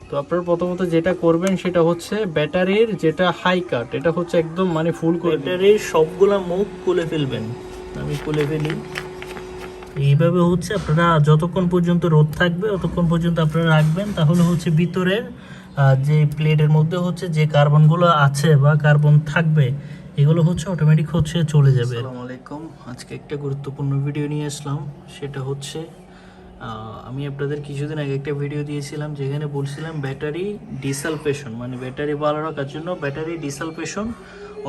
তো আপনারা প্রথমত যেটা করবেন সেটা হচ্ছে ব্যাটারির যেটা হাই কাট, এটা হচ্ছে একদম মানে ফুল করে ব্যাটারির সবগুলা মুখ খুলে ফেলবেন। আমি খুলে ফেলি। এইভাবে হচ্ছে আপনারা যতক্ষণ পর্যন্ত রোদ থাকবে ততক্ষণ পর্যন্ত আপনারা রাখবেন, তাহলে হচ্ছে ভিতরের যে প্লেটের মধ্যে হচ্ছে যে কার্বনগুলো আছে বা কার্বন থাকবে এগুলো হচ্ছে অটোমেটিক হচ্ছে চলে যাবে। আসসালামু আলাইকুম, আজকে একটা গুরুত্বপূর্ণ ভিডিও নিয়ে আসলাম। সেটা হচ্ছে আমি আপনাদের কিছুদিন আগে একটা ভিডিও দিয়েছিলাম যেখানে বলছিলাম ব্যাটারি ডিসালফেশন, মানে ব্যাটারি ভালো রাখার জন্য ব্যাটারি ডিসালফেশন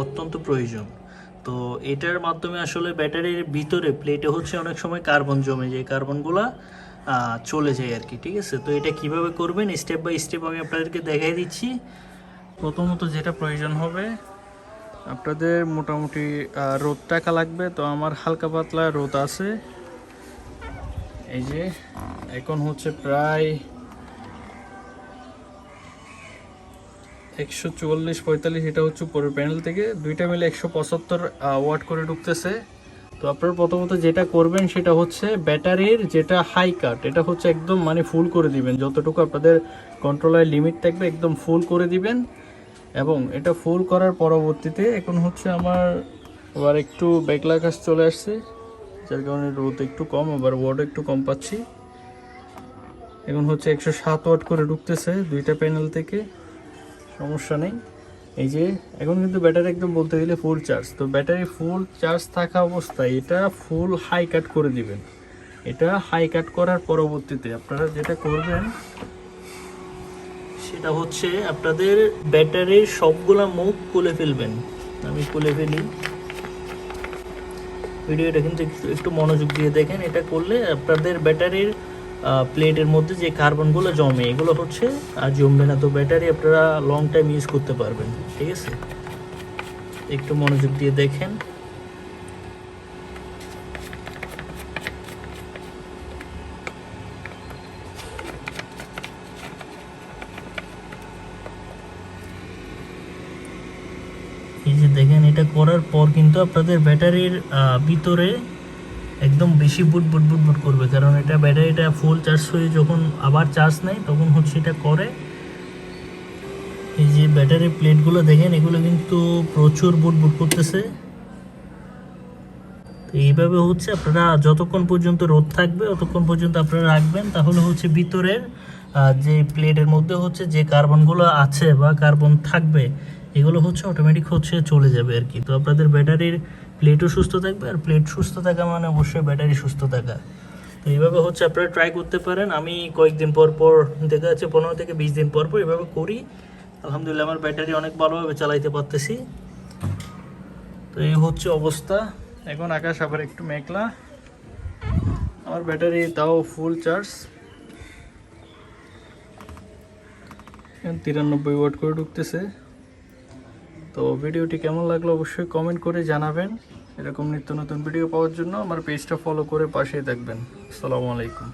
অত্যন্ত প্রয়োজন। তো এটার মাধ্যমে আসলে ব্যাটারির ভিতরে প্লেটে হচ্ছে অনেক সময় কার্বন জমে যায়, কার্বনগুলা চলে যায় আর কি। ঠিক আছে, তো এটা কিভাবে করবেন স্টেপ বাই স্টেপ আমি আপনাদেরকে দেখাই দিচ্ছি। প্রথমত যেটা প্রয়োজন হবে আপনাদের মোটামুটি রোদ টাকা লাগবে। তো আমার হালকা পাতলা রোদ আছে, এই যে এখন হচ্ছে প্রায় 144-45, এটা হচ্ছে উপরের প্যানেল থেকে দুইটা মিলে 175 ওয়াট করে ঢুকতেছে। তো আপনারা প্রথমত যেটা করবেন সেটা হচ্ছে ব্যাটারির যেটা হাই কাট, এটা হচ্ছে একদম মানে ফুল করে দিবেন, যতটুকু আপনাদের কন্ট্রোলার লিমিট থাকবে একদম ফুল করে দিবেন। এবং এটা ফুল করার পরবর্তীতে এখন হচ্ছে আমার আবার একটু বেগলা কাজ চলে আসছে, যার কারণে রোদ একটু কম, আবার ওয়াট একটু কম পাচ্ছি। এখন হচ্ছে 107 ওয়াট করে ঢুকতেছে দুইটা প্যানেল থেকে, সমস্যা নেই। এই যে এখন কিন্তু ব্যাটারি একদম বলতে গেলে ফুল চার্জ। তো ব্যাটারি ফুল চার্জ থাকা অবস্থায় এটা ফুল হাই কাট করে দিবেন। এটা হাই কাট করার পরবর্তীতে আপনারা যেটা করবেন সেটা হচ্ছে আপনাদের ব্যাটারির সবগুলা মুখ খুলে ফেলবেন। আমি খুলে ফেলি। ভিডিওটা কিন্তু একটু মনোযোগ দিয়ে দেখেন। এটা করলে আপনাদের ব্যাটারির প্লেটের মধ্যে যে কার্বনগুলো জমে এগুলো হচ্ছে আর জমবে না। তো ব্যাটারি আপনারা লং টাইম ইউজ করতে পারবেন। ঠিক আছে, একটু মনোযোগ দিয়ে দেখেন। এই যে দেখেন, এটা করার পর কিন্তু আপনাদের ব্যাটারির ভিতরে একদম বেশি বুট বুট বুট বুট করবে, কারণ এটা ব্যাটারিটা ফুল চার্জ হয়ে যখন আবার চার্জ নেয় তখন হচ্ছে এটা করে। এই যে ব্যাটারি প্লেটগুলো দেখেন, এগুলো কিন্তু প্রচুর বুট বুট করতেছে। তো এইভাবে হচ্ছে আপনারা যতক্ষণ পর্যন্ত রোদ থাকবে ততক্ষণ পর্যন্ত আপনারা রাখবেন, তাহলে হচ্ছে ভিতরের যে প্লেটের মধ্যে হচ্ছে যে কার্বনগুলো আছে বা কার্বন থাকবে এগুলো হচ্ছে অটোমেটিক হচ্ছে চলে যাবে আর কি। তো আপনাদের ব্যাটারির প্লেটও সুস্থ থাকবে, আর প্লেট সুস্থ থাকা মানে অবশ্যই ব্যাটারি সুস্থ থাকা। তো এইভাবে হচ্ছে আপনারা ট্রাই করতে পারেন। আমি কয়েকদিন পর পর, দেখা যাচ্ছে 15 থেকে 20 দিন পর পর এভাবে করি। আলহামদুলিল্লাহ আমার ব্যাটারি অনেক ভালোভাবে চালাইতে পারতেছি। তো এই হচ্ছে অবস্থা। এখন আকাশ আবার একটু মেঘলা, আমার ব্যাটারি তাও ফুল চার্জ, 93 ওয়াট করে ঢুকতেছে। তো ভিডিওটি কেমন লাগলো অবশ্যই কমেন্ট করে জানাবেন। এরকম নিত্য নতুন ভিডিও পাওয়ার জন্য আমার পেজটা ফলো করে পাশেই থাকবেন। আসসালামু আলাইকুম।